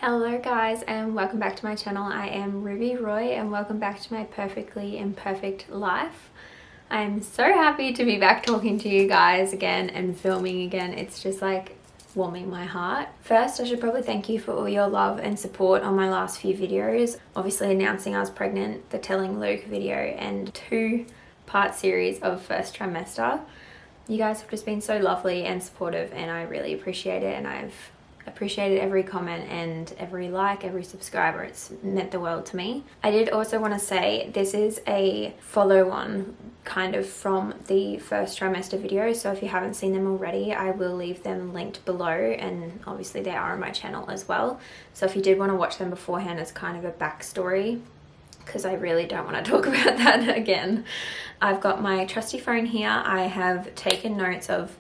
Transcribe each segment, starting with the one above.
Hello guys and welcome back to my channel. I am Ruby Roy and welcome back to my perfectly imperfect life. I'm so happy to be back talking to you guys again and filming again. It's just like warming my heart. First, I should probably thank you for all your love and support on my last few videos. Obviously announcing I was pregnant, the telling Luke video, and 2-part series of first trimester. You guys have just been so lovely and supportive and I really appreciate it, and I've appreciated every comment and every like, every subscriber. It's meant the world to me. I did also want to say this is a follow-on kind of from the first trimester video, so if you haven't seen them already I will leave them linked below, and obviously they are on my channel as well, so if you did want to watch them beforehand as kind of a backstory, because I really don't want to talk about that again. I've got my trusty phone here. I have taken notes of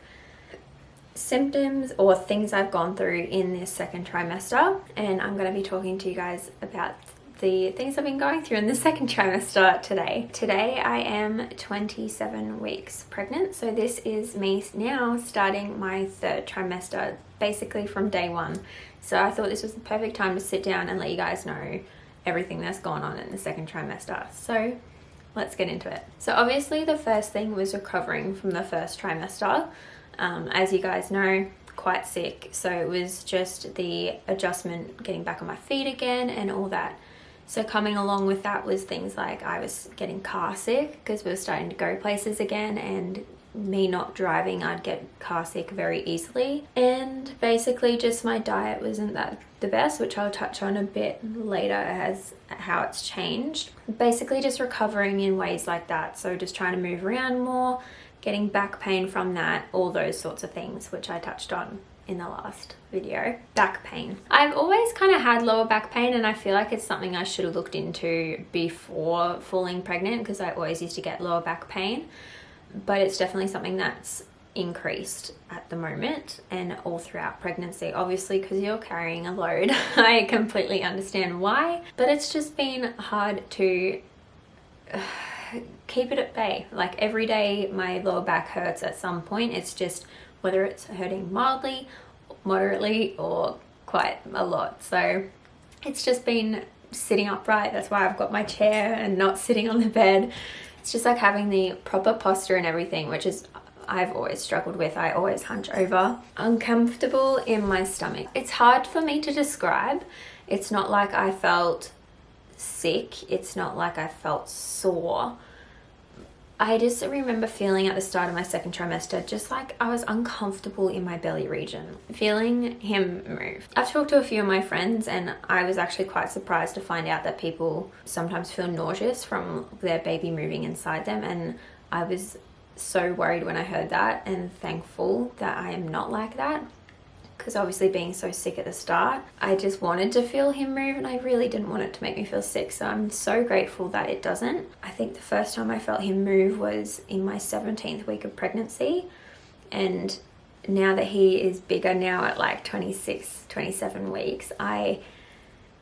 symptoms or things I've gone through in this second trimester, and I'm going to be talking to you guys about the things I've been going through in the second trimester today. Today I am 27 weeks pregnant, so this is me now starting my third trimester basically from day one. So I thought this was the perfect time to sit down and let you guys know everything that's gone on in the second trimester. So let's get into it. So obviously the first thing was recovering from the first trimester. As you guys know, quite sick, so it was just the adjustment, getting back on my feet again and all that. So coming along with that was things like I was getting car sick because we were starting to go places again, and me not driving, I'd get car sick very easily. And basically just my diet wasn't that the best, which I'll touch on a bit later as how it's changed. Basically just recovering in ways like that, so just trying to move around more, getting back pain from that, all those sorts of things, which I touched on in the last video. Back pain. I've always kind of had lower back pain, and I feel like it's something I should have looked into before falling pregnant, because I always used to get lower back pain, but it's definitely something that's increased at the moment and all throughout pregnancy, obviously because you're carrying a load. I completely understand why, but it's just been hard to keep it at bay. Like every day my lower back hurts at some point. It's just whether it's hurting mildly, moderately, or quite a lot. So it's just been sitting upright. That's why I've got my chair and not sitting on the bed. It's just like having the proper posture and everything, which is I've always struggled with. I always hunch over. Uncomfortable in my stomach. It's hard for me to describe. It's not like I felt sick. It's not like I felt sore. I just remember feeling at the start of my second trimester just like I was uncomfortable in my belly region, feeling him move. I've talked to a few of my friends and I was actually quite surprised to find out that people sometimes feel nauseous from their baby moving inside them, and I was so worried when I heard that and thankful that I am not like that, because obviously being so sick at the start, I just wanted to feel him move and I really didn't want it to make me feel sick, so I'm so grateful that it doesn't. I think the first time I felt him move was in my 17th week of pregnancy, and now that he is bigger now at like 26, 27 weeks, I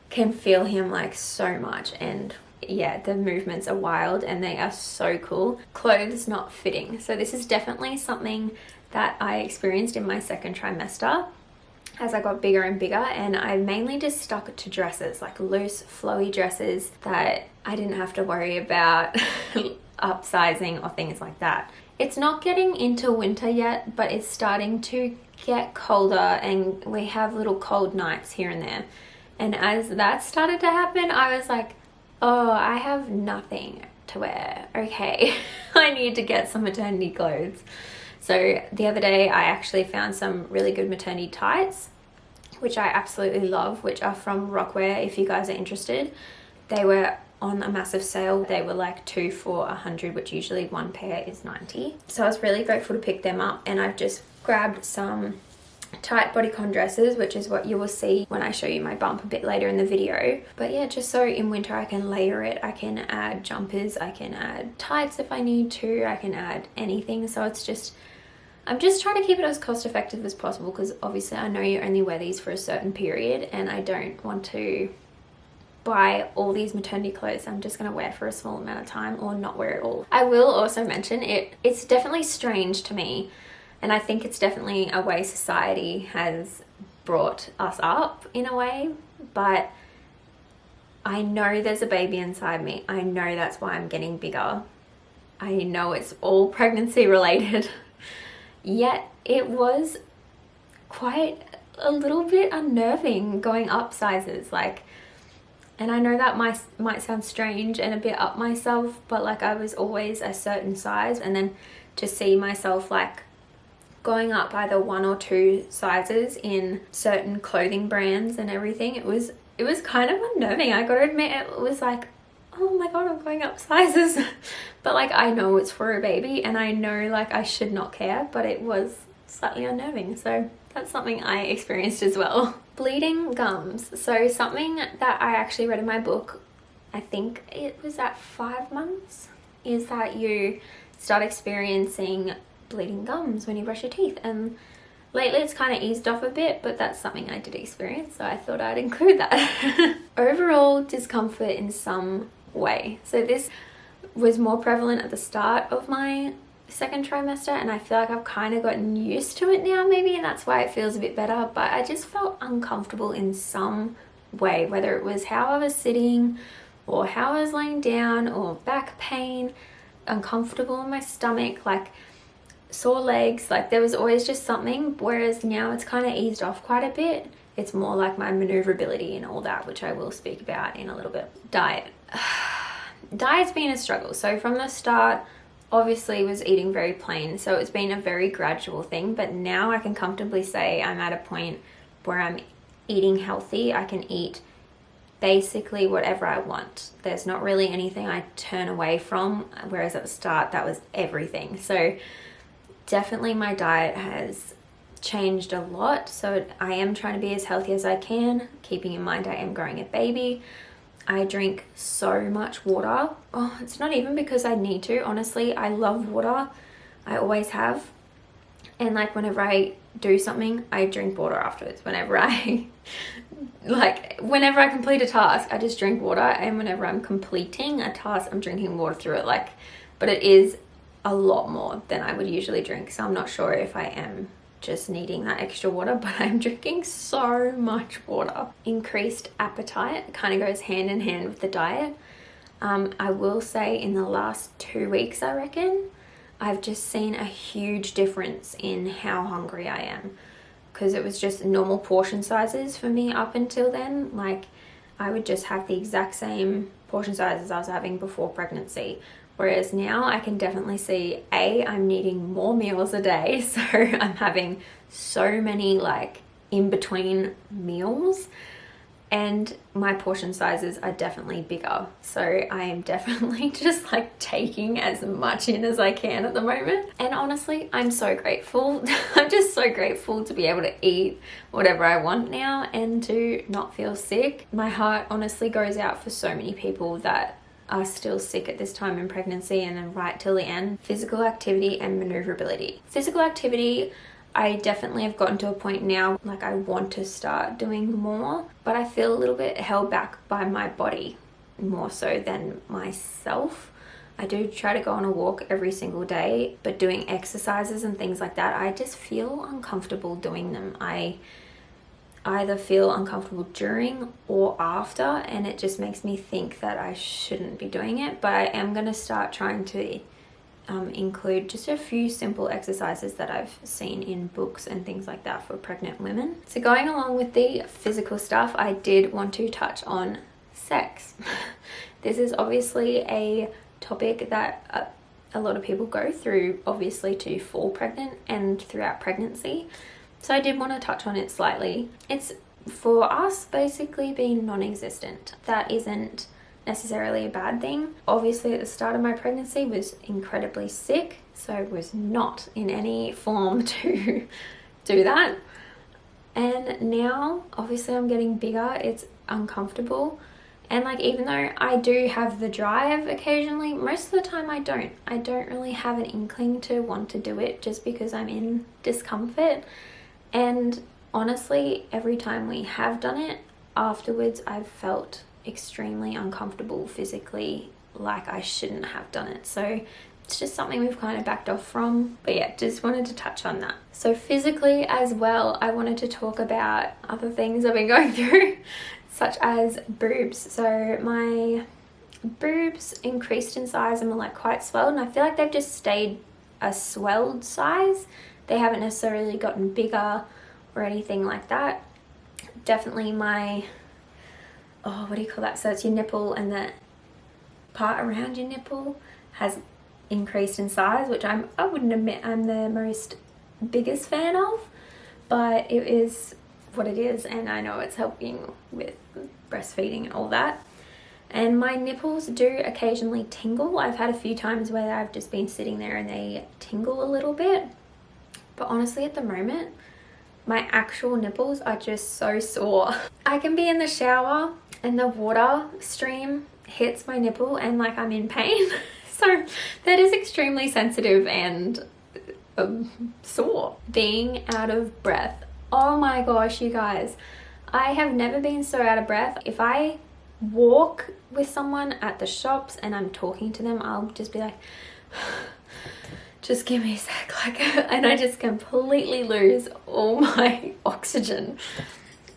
can feel him like so much, and yeah, the movements are wild and they are so cool. Clothes not fitting. So this is definitely something that I experienced in my second trimester as I got bigger and bigger, and I mainly just stuck to dresses, like loose flowy dresses that I didn't have to worry about upsizing or things like that. It's not getting into winter yet, but it's starting to get colder and we have little cold nights here and there, and as that started to happen I was like, oh, I have nothing to wear. Okay, I need to get some maternity clothes. So the other day I actually found some really good maternity tights, which I absolutely love, which are from Rockwear if you guys are interested. They were on a massive sale. They were like 2 for $100, which usually one pair is $90. So I was really grateful to pick them up, and I've just grabbed some tight bodycon dresses, which is what you will see when I show you my bump a bit later in the video. But yeah, just so in winter I can layer it, I can add jumpers, I can add tights if I need to, I can add anything. So it's just, I'm just trying to keep it as cost effective as possible, because obviously I know you only wear these for a certain period and I don't want to buy all these maternity clothes I'm just going to wear for a small amount of time or not wear it all. I will also mention it's definitely strange to me, and I think it's definitely a way society has brought us up in a way, but I know there's a baby inside me. I know that's why I'm getting bigger. I know it's all pregnancy related. Yet it was quite a little bit unnerving going up sizes, like, and I know that might sound strange and a bit up myself, but like I was always a certain size, and then to see myself like going up either 1 or 2 sizes in certain clothing brands and everything, it was kind of unnerving. I gotta admit, it was like, oh my god, I'm going up sizes. But like, I know it's for a baby and I know like I should not care, but it was slightly unnerving. So that's something I experienced as well. Bleeding gums. So something that I actually read in my book, I think it was at 5 months, is that you start experiencing bleeding gums when you brush your teeth. And lately it's kind of eased off a bit, but that's something I did experience, so I thought I'd include that. Overall discomfort in some way. So this was more prevalent at the start of my second trimester, and I feel like I've kind of gotten used to it now maybe, and that's why it feels a bit better. But I just felt uncomfortable in some way, whether it was how I was sitting or how I was laying down, or back pain, uncomfortable in my stomach, like sore legs, like there was always just something. Whereas now it's kind of eased off quite a bit. It's more like my maneuverability and all that, which I will speak about in a little bit. Diet. Diet's been a struggle. So from the start, obviously was eating very plain, so it's been a very gradual thing, but now I can comfortably say I'm at a point where I'm eating healthy. I can eat basically whatever I want. There's not really anything I turn away from, whereas at the start that was everything. So definitely my diet has changed a lot. So I am trying to be as healthy as I can, keeping in mind I am growing a baby. I drink so much water. Oh, it's not even because I need to. Honestly, I love water. I always have. And like whenever I do something, I drink water afterwards. Whenever I complete a task, I just drink water. And whenever I'm completing a task, I'm drinking water through it. Like, but it is a lot more than I would usually drink. So I'm not sure if I am just needing that extra water, but I'm drinking so much water. Increased appetite kind of goes hand in hand with the diet. I will say in the last 2 weeks, I reckon, I've just seen a huge difference in how hungry I am, because it was just normal portion sizes for me up until then. Like I would just have the exact same portion sizes I was having before pregnancy. Whereas now I can definitely see, I'm needing more meals a day. So I'm having so many like in between meals, and my portion sizes are definitely bigger. So I am definitely just like taking as much in as I can at the moment. And honestly, I'm so grateful. I'm just so grateful to be able to eat whatever I want now and to not feel sick. My heart honestly goes out for so many people that are still sick at this time in pregnancy and then right till the end. Physical activity and maneuverability. Physical activity, I definitely have gotten to a point now, like I want to start doing more, but I feel a little bit held back by my body more so than myself. I do try to go on a walk every single day, but doing exercises and things like that, I just feel uncomfortable doing them. I either feel uncomfortable during or after, and it just makes me think that I shouldn't be doing it. But I am going to start trying to include just a few simple exercises that I've seen in books and things like that for pregnant women. So going along with the physical stuff, I did want to touch on sex. This is obviously a topic that a lot of people go through, obviously, to fall pregnant and throughout pregnancy. So I did want to touch on it slightly. It's for us basically being non-existent. That isn't necessarily a bad thing. Obviously at the start of my pregnancy was incredibly sick, so I was not in any form to do that. And now obviously I'm getting bigger, it's uncomfortable. And like, even though I do have the drive occasionally, most of the time I don't really have an inkling to want to do it just because I'm in discomfort. And honestly, every time we have done it, afterwards I've felt extremely uncomfortable physically, like I shouldn't have done it. So it's just something we've kind of backed off from. But yeah, just wanted to touch on that. So physically as well, I wanted to talk about other things I've been going through, such as boobs. So my boobs increased in size and were like quite swelled, and I feel like they've just stayed a swelled size. They haven't necessarily gotten bigger or anything like that. Definitely my, oh, what do you call that? So it's your nipple, and the part around your nipple has increased in size, which I wouldn't admit I'm the most biggest fan of, but it is what it is, and I know it's helping with breastfeeding and all that. And my nipples do occasionally tingle. I've had a few times where I've just been sitting there and they tingle a little bit. But honestly, at the moment, my actual nipples are just so sore. I can be in the shower and the water stream hits my nipple and like I'm in pain. So that is extremely sensitive and sore. Being out of breath. Oh my gosh, you guys. I have never been so out of breath. If I walk with someone at the shops and I'm talking to them, I'll just be like, just give me a sec, like, and I just completely lose all my oxygen.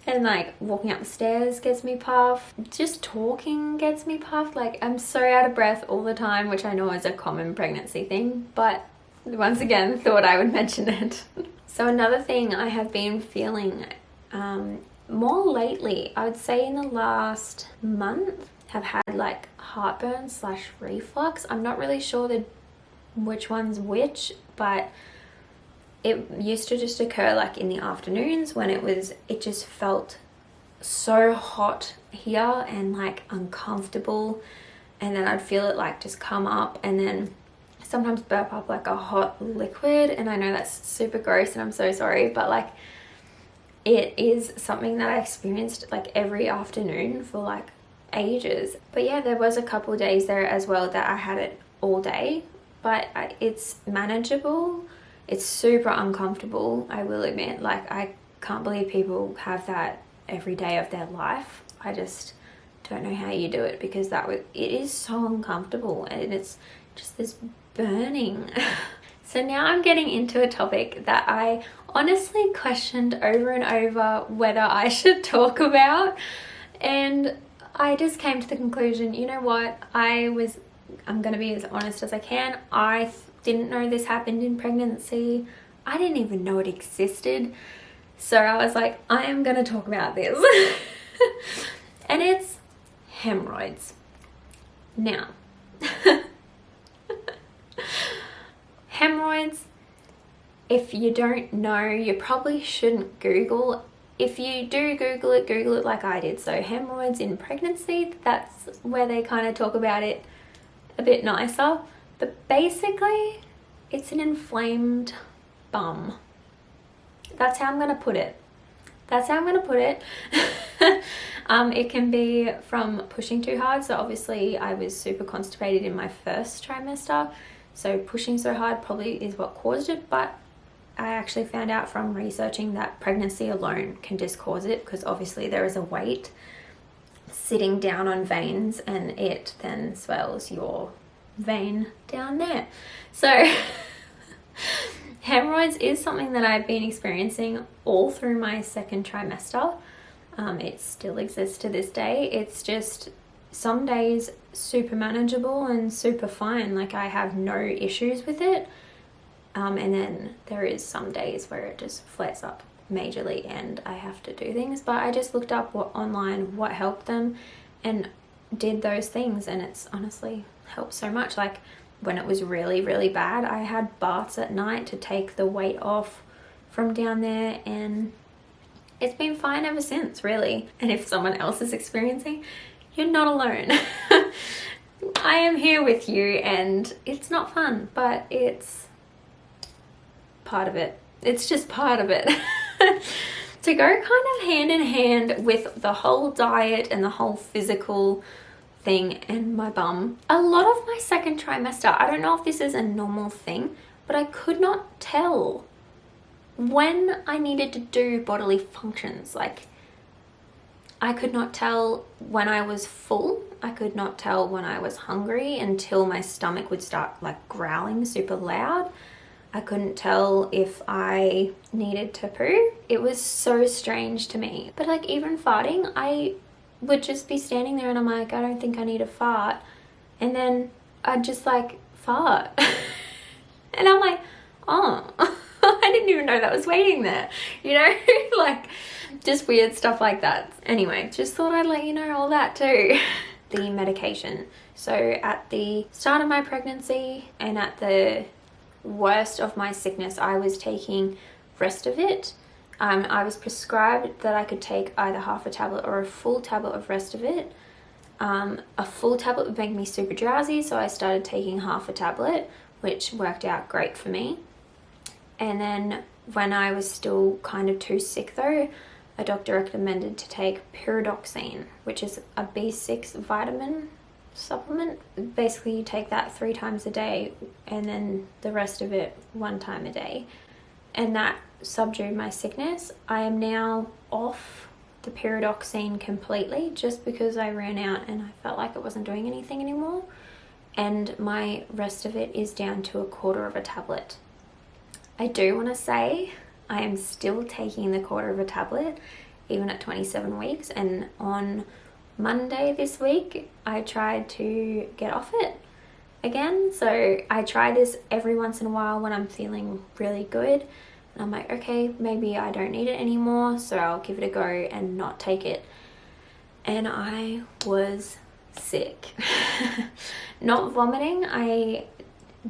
And like walking up the stairs gets me puffed, just talking gets me puffed. Like I'm so out of breath all the time, which I know is a common pregnancy thing, but once again thought I would mention it. So another thing I have been feeling more lately, I would say in the last month, have had like heartburn / reflux. I'm not really sure which one's which, but it used to just occur like in the afternoons when it just felt so hot here and like uncomfortable, and then I'd feel it like just come up and then sometimes burp up like a hot liquid. And I know that's super gross and I'm so sorry, but like it is something that I experienced like every afternoon for like ages. But yeah, there was a couple of days there as well that I had it all day, but it's manageable. It's super uncomfortable, I will admit. Like I can't believe people have that every day of their life. I just don't know how you do it, because it is so uncomfortable and it's just this burning. So now I'm getting into a topic that I honestly questioned over and over whether I should talk about, and I just came to the conclusion, you know what, I'm gonna be as honest as I can. I didn't know this happened in pregnancy. I didn't even know it existed. So I was like, I am gonna talk about this. And it's hemorrhoids. Now, hemorrhoids, if you don't know, you probably shouldn't Google. If you do Google it like I did. So hemorrhoids in pregnancy, that's where they kind of talk about it a bit nicer. But basically, it's an inflamed bum. That's how I'm going to put it. It can be from pushing too hard. So obviously I was super constipated in my first trimester. So pushing so hard probably is what caused it. But I actually found out from researching that pregnancy alone can just cause it, because obviously there is a weight sitting down on veins and it then swells your vein down there. So hemorrhoids is something that I've been experiencing all through my second trimester. It still exists to this day. It's just some days super manageable and super fine. Like I have no issues with it. And then there is some days where it just flares up majorly and I have to do things. But I just looked up online what helped them and did those things, and it's honestly helped so much. Like when it was really, really bad, I had baths at night to take the weight off from down there, and it's been fine ever since, really. And if someone else is experiencing, you're not alone. I am here with you, and it's not fun, but it's part of it. It's just part of it. To go kind of hand in hand with the whole diet and the whole physical thing and my bum. A lot of my second trimester, I don't know if this is a normal thing, but I could not tell when I needed to do bodily functions. Like I could not tell when I was full. I could not tell when I was hungry until my stomach would start like growling super loud. I couldn't tell if I needed to poo. It was so strange to me. But like even farting, I would just be standing there and I'm like, I don't think I need a fart. And then I'd just like fart. And I'm like, oh, I didn't even know that was waiting there. You know, like just weird stuff like that. Anyway, just thought I'd let you know all that too. The medication. So at the start of my pregnancy and at the worst of my sickness, I was taking Restovit. I was prescribed that I could take either half a tablet or a full tablet of Restovit. A full tablet would make me super drowsy, so I started taking half a tablet, which worked out great for me. And then when I was still kind of too sick though, a doctor recommended to take pyridoxine, which is a B6 vitamin supplement. Basically you take that 3 times a day and then the rest of it 1 time a day, and that subdued my sickness. I am now off the pyridoxine completely just because I ran out and I felt like it wasn't doing anything anymore, and my rest of it is down to 1/4 of a tablet. I do want to say I am still taking the 1/4 of a tablet even at 27 weeks, and on Monday this week I tried to get off it again. So I try this every once in a while when I'm feeling really good and I'm like, okay, maybe I don't need it anymore, so I'll give it a go and not take it. And I was sick. Not vomiting, I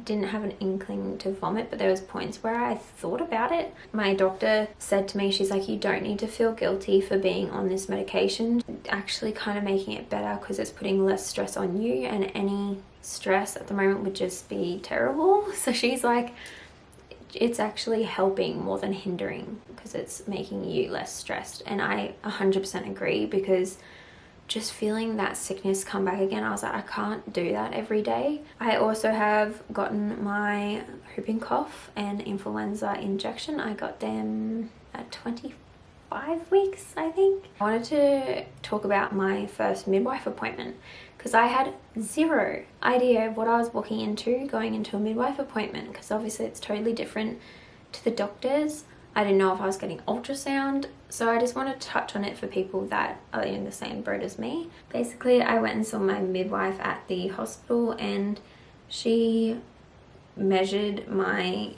didn't have an inkling to vomit, but there was points where I thought about it. My doctor said to me, she's like, you don't need to feel guilty for being on this medication. Actually kind of making it better because it's putting less stress on you, and any stress at the moment would just be terrible. So she's like, it's actually helping more than hindering because it's making you less stressed. And I 100% agree, because just feeling that sickness come back again, I was like, I can't do that every day. I also have gotten my whooping cough and influenza injection. I got them at 25 weeks, I think. I wanted to talk about my first midwife appointment because I had zero idea of what I was walking into going into a midwife appointment, because obviously it's totally different to the doctors. I didn't know if I was getting ultrasound, so I just want to touch on it for people that are in the same boat as me. Basically, I went and saw my midwife at the hospital and she measured my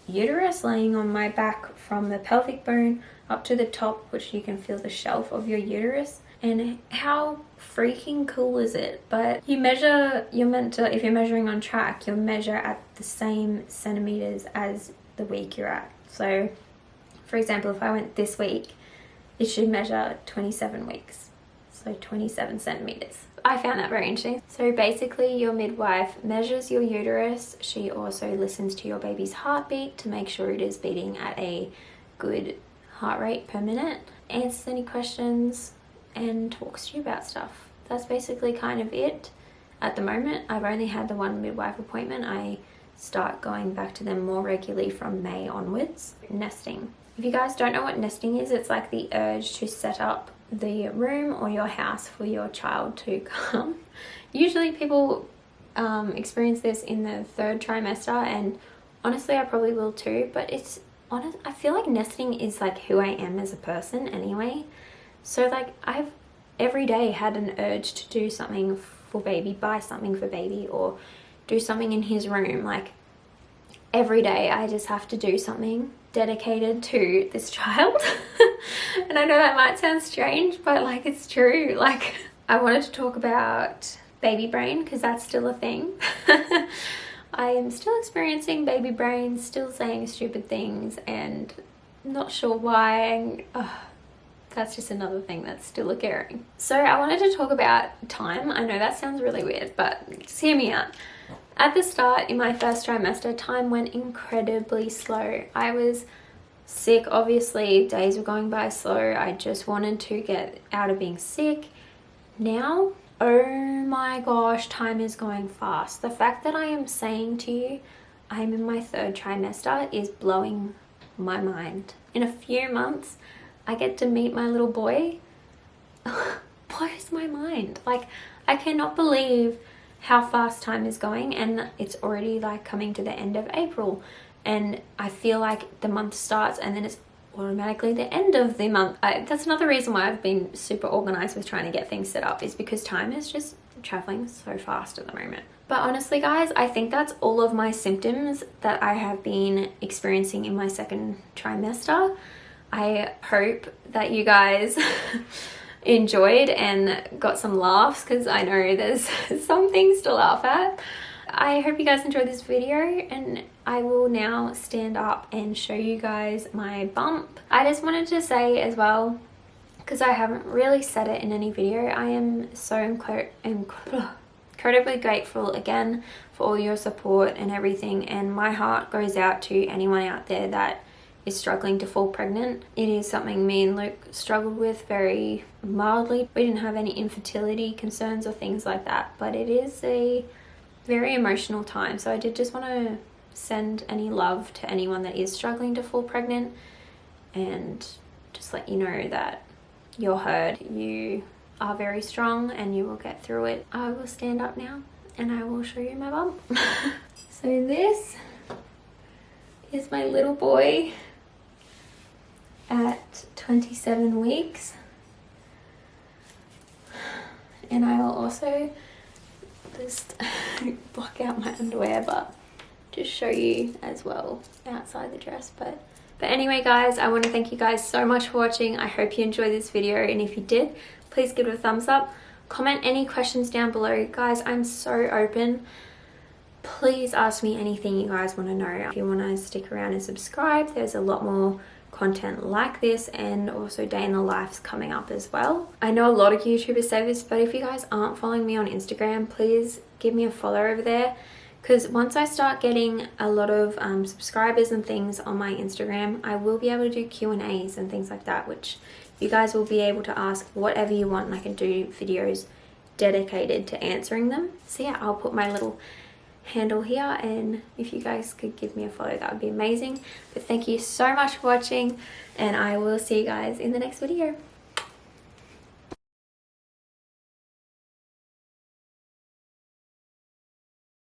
uterus laying on my back from the pelvic bone up to the top, which you can feel the shelf of your uterus. And how freaking cool is it? But you're meant to, if you're measuring on track, you'll measure at the same centimeters as the week you're at. So for example, if I went this week, it should measure 27 weeks, so 27 centimeters. I found that very interesting. So basically your midwife measures your uterus. She also listens to your baby's heartbeat to make sure it is beating at a good heart rate per minute, answers any questions and talks to you about stuff. That's basically kind of it at the moment. I've only had the one midwife appointment. I start going back to them more regularly from May onwards. Nesting. If you guys don't know what nesting is, it's like the urge to set up the room or your house for your child to come. Usually people experience this in the 3rd trimester, and honestly I probably will too, but it's honest, I feel like nesting is like who I am as a person anyway. So like I've every day had an urge to do something for baby, buy something for baby, or do something in his room. Like every day I just have to do something dedicated to this child. And I know that might sound strange, but like it's true. Like I wanted to talk about baby brain because that's still a thing. I am still experiencing baby brain, still saying stupid things and not sure why. That's just another thing that's still occurring. So I wanted to talk about time. I know that sounds really weird, but just hear me out. At the start, in my 1st trimester, time went incredibly slow. I was sick, obviously, days were going by slow. I just wanted to get out of being sick. Now, oh my gosh, time is going fast. The fact that I am saying to you, I'm in my 3rd trimester is blowing my mind. In a few months, I get to meet my little boy. blows my mind. Like, I cannot believe how fast time is going, and it's already like coming to the end of April, and I feel like the month starts and then it's automatically the end of the month. That's another reason why I've been super organized with trying to get things set up, is because time is just traveling so fast at the moment. But honestly guys, I think that's all of my symptoms that I have been experiencing in my second trimester. I hope that you guys enjoyed and got some laughs, because I know there's some things to laugh at. I hope you guys enjoyed this video, and I will now stand up and show you guys my bump. I just wanted to say as well, because I haven't really said it in any video, I am so incredibly grateful again for all your support and everything, and my heart goes out to anyone out there that is struggling to fall pregnant. It is something me and Luke struggled with very mildly. We didn't have any infertility concerns or things like that, but it is a very emotional time. So I did just want to send any love to anyone that is struggling to fall pregnant, and just let you know that you're heard. You are very strong and you will get through it. I will stand up now and I will show you my bump. So this is my little boy at 27 weeks, and I will also just block out my underwear, but just show you as well outside the dress. But anyway guys, I want to thank you guys so much for watching. I hope you enjoyed this video, and if you did, please give it a thumbs up. Comment any questions down below. Guys, I'm so open. Please ask me anything you guys want to know. If you want to stick around and subscribe, there's a lot more content like this, and also day in the life's coming up as well. I know a lot of YouTubers say this, but if you guys aren't following me on Instagram, please give me a follow over there, because once I start getting a lot of subscribers and things on my Instagram, I will be able to do Q&As and things like that, which you guys will be able to ask whatever you want, and I can do videos dedicated to answering them. So yeah, I'll put my little handle here, and if you guys could give me a follow, that would be amazing. But thank you so much for watching, and I will see you guys in the next video.